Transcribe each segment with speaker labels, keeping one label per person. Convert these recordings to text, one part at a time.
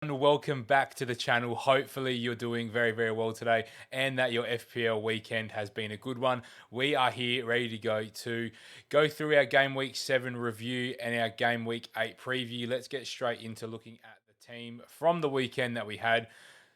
Speaker 1: And welcome back to the channel. Hopefully you're doing very, very well today and that your FPL weekend has been a good one. We are here ready to go through our Game Week 7 review and our Game Week 8 preview. Let's get straight into looking at the team from the weekend that we had.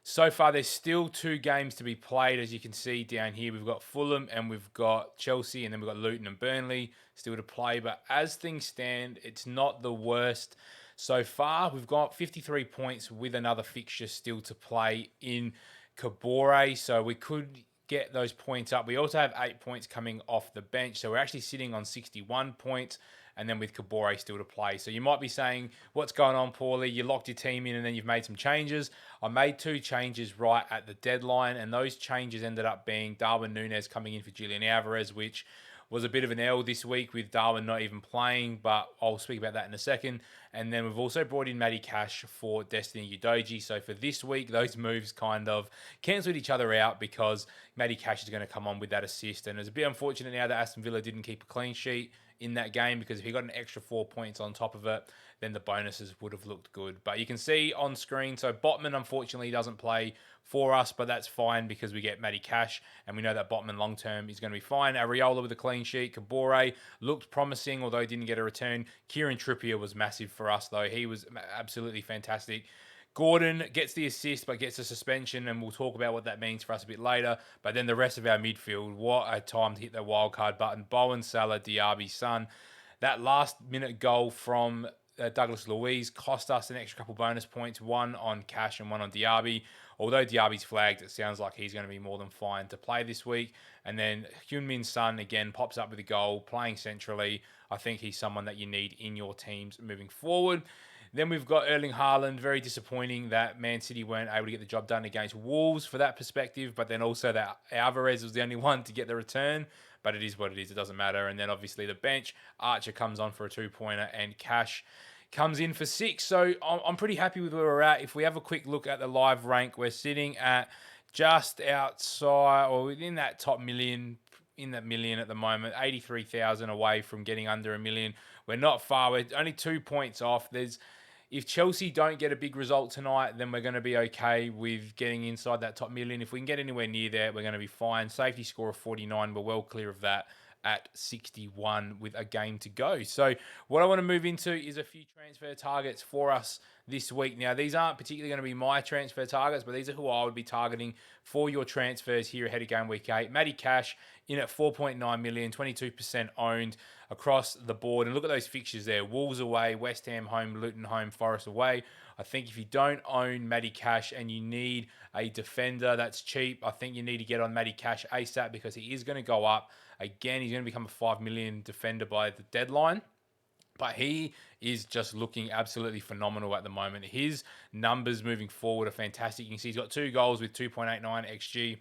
Speaker 1: So far, there's still two games to be played. As you can see down here, we've got Fulham and we've got Chelsea, and then we've got Luton and Burnley still to play. But as things stand, it's not the worst so far. We've got 53 points with another fixture still to play in Cabore, so we could get those points up. We also have 8 points coming off the bench, so we're actually sitting on 61 points, and then with Cabore still to play. So you might be saying, what's going on, Paulie? You locked your team in and then you've made some changes. I made two changes right at the deadline, and those changes ended up being Darwin Núñez coming in for Julian Alvarez, which was a bit of an L this week with Darwin not even playing, but I'll speak about that in a second. And then we've also brought in Maddie Cash for Destiny Udoji. So for this week, those moves kind of cancelled each other out because Maddie Cash is going to come on with that assist. And it's a bit unfortunate now that Aston Villa didn't keep a clean sheet in that game, because if he got an extra 4 points on top of it, then the bonuses would have looked good. But you can see on screen, so Botman unfortunately doesn't play for us, but that's fine because we get Maddie Cash, and we know that Botman long term is going to be fine. Areola with a clean sheet. Cabore looked promising, although he didn't get a return. Kieran Trippier was massive for us, though. He was absolutely fantastic. Gordon gets the assist but gets a suspension, and we'll talk about what that means for us a bit later. But then the rest of our midfield, what a time to hit the wildcard button. Bowen, Salah, Diaby, Son. That last minute goal from Douglas Luiz cost us an extra couple bonus points, one on Cash and one on Diaby. Although Diaby's flagged, it sounds like he's going to be more than fine to play this week. And then Heung-min Son again pops up with a goal, playing centrally. I think he's someone that you need in your teams moving forward. Then we've got Erling Haaland. Very disappointing that Man City weren't able to get the job done against Wolves for that perspective, but then also that Alvarez was the only one to get the return. But it is what it is. It doesn't matter. And then obviously the bench, Archer comes on for a 2-pointer and Cash comes in for 6. So I'm pretty happy with where we're at. If we have a quick look at the live rank, we're sitting at just outside or within that top million, in that million at the moment, 83,000 away from getting under a million. We're not far. We're only 2 points off. If Chelsea don't get a big result tonight, then we're going to be okay with getting inside that top million. If we can get anywhere near there, we're going to be fine. Safety score of 49, we're well clear of that at 61 with a game to go. So what I want to move into is a few transfer targets for us this week. Now, these aren't particularly going to be my transfer targets, but these are who I would be targeting for your transfers here ahead of Game Week 8. Maddie Cash in at 4.9 million, 22% owned across the board. And look at those fixtures there. Wolves away, West Ham home, Luton home, Forest away. I think if you don't own Maddie Cash and you need a defender that's cheap, I think you need to get on Maddie Cash ASAP, because he is going to go up. Again, he's going to become a 5 million defender by the deadline. But he is just looking absolutely phenomenal at the moment. His numbers moving forward are fantastic. You can see he's got 2 goals with 2.89 XG.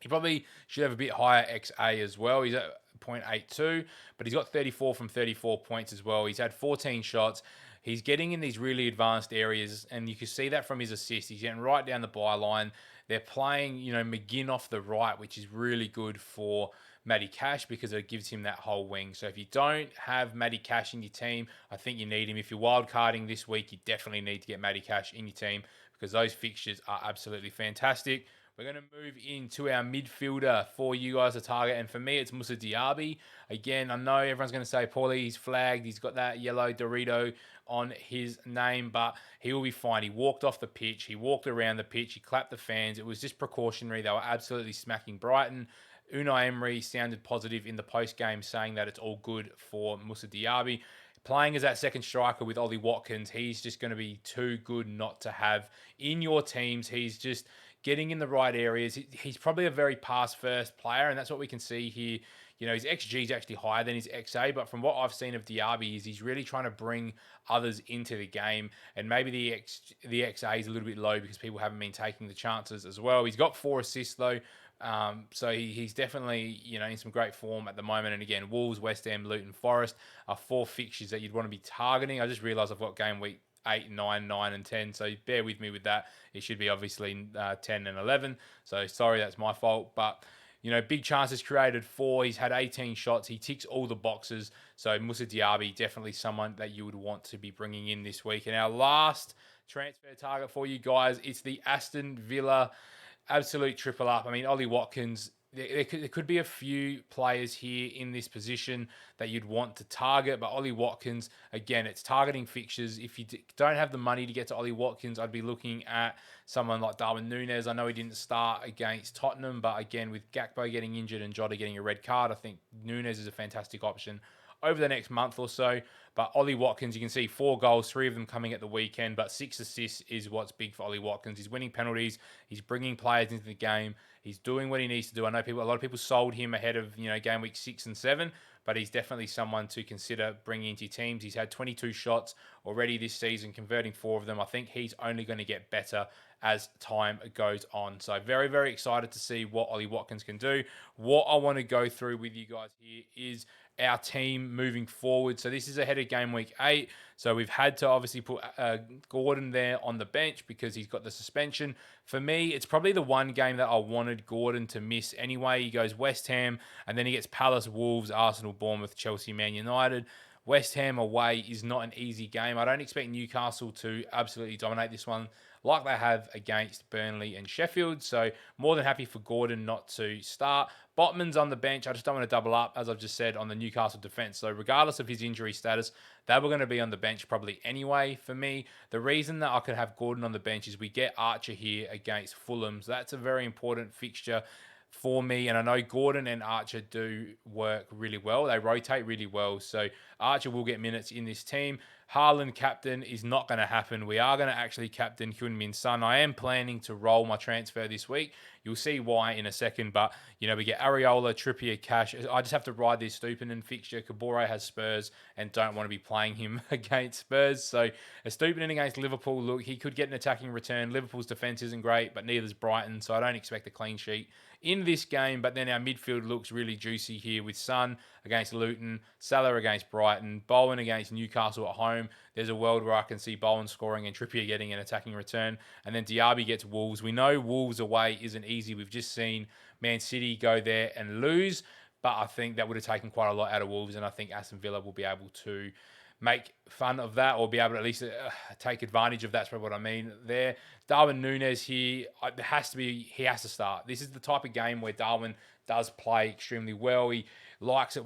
Speaker 1: He probably should have a bit higher XA as well. He's at 0.82, but he's got 34 from 34 points as well. He's had 14 shots. He's getting in these really advanced areas, and you can see that from his assists. He's getting right down the byline. They're playing, McGinn off the right, which is really good for Maddie Cash because it gives him that whole wing. So if you don't have Maddie Cash in your team, I think you need him. If you're wildcarding this week, you definitely need to get Maddie Cash in your team because those fixtures are absolutely fantastic. We're going to move into our midfielder for you guys to target. And for me, it's Musa Diabi. Again, I know everyone's going to say, Paulie, he's flagged. He's got that yellow Dorito on his name, but he will be fine. He walked off the pitch. He walked around the pitch. He clapped the fans. It was just precautionary. They were absolutely smacking Brighton. Unai Emery sounded positive in the post-game, saying that it's all good for Musa Diabi. Playing as that second striker with Ollie Watkins, he's just going to be too good not to have in your teams. He's just getting in the right areas. He's probably a very pass-first player, and that's what we can see here. His XG is actually higher than his XA, but from what I've seen of Diaby he's really trying to bring others into the game, and maybe the XA is a little bit low because people haven't been taking the chances as well. He's got 4 assists, though, so he's definitely, in some great form at the moment. And again, Wolves, West Ham, Luton, Forest are 4 fixtures that you'd want to be targeting. I just realised I've got game week 8, 9, 9, and 10. So bear with me with that. It should be obviously 10 and 11. So sorry, that's my fault. But, big chances created for. He's had 18 shots. He ticks all the boxes. So Musa Diaby, definitely someone that you would want to be bringing in this week. And our last transfer target for you guys. It's the Aston Villa absolute triple up. I mean, Ollie Watkins, there could be a few players here in this position that you'd want to target, but Ollie Watkins, again, it's targeting fixtures. If you don't have the money to get to Ollie Watkins, I'd be looking at someone like Darwin Núñez. I know he didn't start against Tottenham, but again, with Gakpo getting injured and Jota getting a red card, I think Núñez is a fantastic option over the next month or so. But Ollie Watkins, you can see 4 goals, 3 of them coming at the weekend, but 6 assists is what's big for Ollie Watkins. He's winning penalties. He's bringing players into the game. He's doing what he needs to do. I know a lot of people sold him ahead of game week 6 and 7, but he's definitely someone to consider bringing into your teams. He's had 22 shots already this season, converting 4 of them. I think he's only going to get better as time goes on. So very, very excited to see what Ollie Watkins can do. What I want to go through with you guys here is our team moving forward. So this is ahead of game week 8. So we've had to obviously put Gordon there on the bench because he's got the suspension. For me, it's probably the one game that I wanted Gordon to miss anyway. He goes West Ham, and then he gets Palace, Wolves, Arsenal, Bournemouth, Chelsea, Man United. West Ham away is not an easy game. I don't expect Newcastle to absolutely dominate this one like they have against Burnley and Sheffield. So more than happy for Gordon not to start. Botman's on the bench. I just don't want to double up, as I've just said, on the Newcastle defence. So regardless of his injury status, they were going to be on the bench probably anyway for me. The reason that I could have Gordon on the bench is we get Archer here against Fulham. So that's a very important fixture for me, and I know Gordon and Archer do work really well. They rotate really well, so Archer will get minutes in this team. Haaland captain is not going to happen. We are going to actually captain Heung-min Son. I am planning to roll my transfer this week. You'll see why in a second, but we get Areola, Trippier, Cash. I just have to ride this Stupinan fixture. Kabore has Spurs and don't want to be playing him against Spurs. So a Stupinan against Liverpool, look, he could get an attacking return. Liverpool's defence isn't great, but neither's Brighton, so I don't expect a clean sheet in this game. But then our midfield looks really juicy here with Son against Luton, Salah against Brighton, Bowen against Newcastle at home. There's a world where I can see Bowen scoring and Trippier getting an attacking return. And then Diaby gets Wolves. We know Wolves away isn't easy. We've just seen Man City go there and lose. But I think that would have taken quite a lot out of Wolves. And I think Aston Villa will be able to make fun of that, or be able to at least take advantage of that's probably what I mean there. Darwin Núñez here, he has to start. This is the type of game where Darwin does play extremely well. He likes it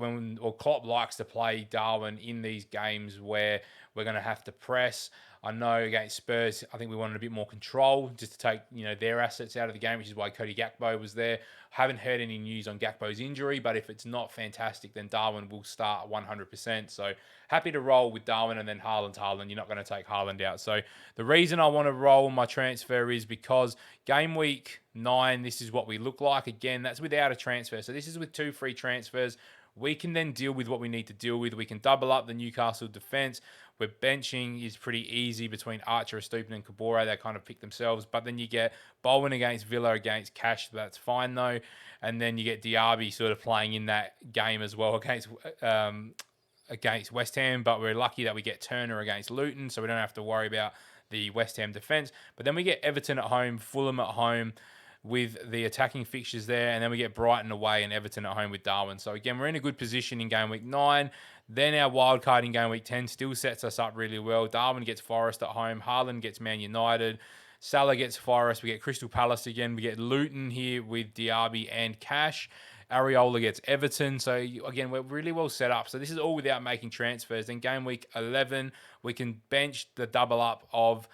Speaker 1: Klopp likes to play Darwin in these games where we're going to have to press. I know against Spurs, I think we wanted a bit more control just to take their assets out of the game, which is why Cody Gakpo was there. Haven't heard any news on Gakpo's injury, but if it's not fantastic, then Darwin will start 100%. So happy to roll with Darwin, and then Haaland's Haaland. You're not going to take Haaland out. So the reason I want to roll my transfer is because game week 9, this is what we look like. Again, that's without a transfer. So this is with 2 free transfers. We can then deal with what we need to deal with. We can double up the Newcastle defence. Where benching is pretty easy between Archer, Estupinan, and Kabore. They kind of pick themselves. But then you get Bowen against Villa against Cash. That's fine, though. And then you get Diaby sort of playing in that game as well against West Ham. But we're lucky that we get Turner against Luton, so we don't have to worry about the West Ham defence. But then we get Everton at home, Fulham at home, with the attacking fixtures there, and then we get Brighton away and Everton at home with Darwin. So again, we're in a good position in game week 9. Then our wild card in game week 10 still sets us up really well. Darwin gets Forest at home. Haaland gets Man United. Salah gets Forest. We get Crystal Palace again. We get Luton here with Diaby and Cash. Areola gets Everton. So again, we're really well set up. So this is all without making transfers. Then game week 11, we can bench the double up of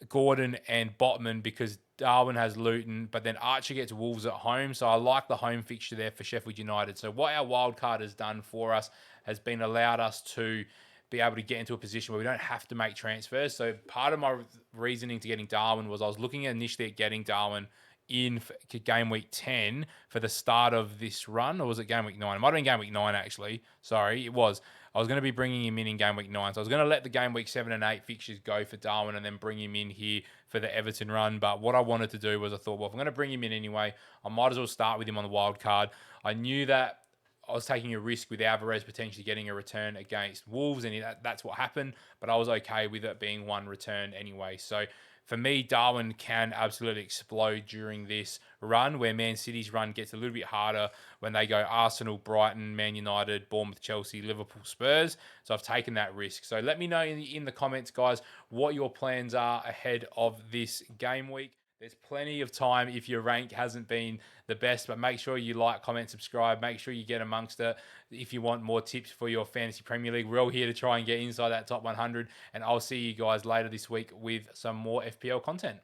Speaker 1: Gordon and Botman because Darwin has Luton, but then Archer gets Wolves at home. So I like the home fixture there for Sheffield United. So what our wild card has done for us has been allowed us to be able to get into a position where we don't have to make transfers. So part of my reasoning to getting Darwin was I was looking initially at getting Darwin in game week 10 for the start of this run, or was it game week 9? It might have been game week 9, actually. Sorry, it was. I was going to be bringing him in game week 9. So I was going to let the game week 7 and 8 fixtures go for Darwin and then bring him in here for the Everton run. But what I wanted to do was I thought, well, if I'm going to bring him in anyway, I might as well start with him on the wild card. I knew that I was taking a risk with Alvarez potentially getting a return against Wolves, and that's what happened. But I was okay with it being one return anyway. So for me, Darwin can absolutely explode during this run where Man City's run gets a little bit harder when they go Arsenal, Brighton, Man United, Bournemouth, Chelsea, Liverpool, Spurs. So I've taken that risk. So let me know in the comments, guys, what your plans are ahead of this game week. There's plenty of time if your rank hasn't been the best, but make sure you like, comment, subscribe. Make sure you get amongst it if you want more tips for your Fantasy Premier League. We're all here to try and get inside that top 100, and I'll see you guys later this week with some more FPL content.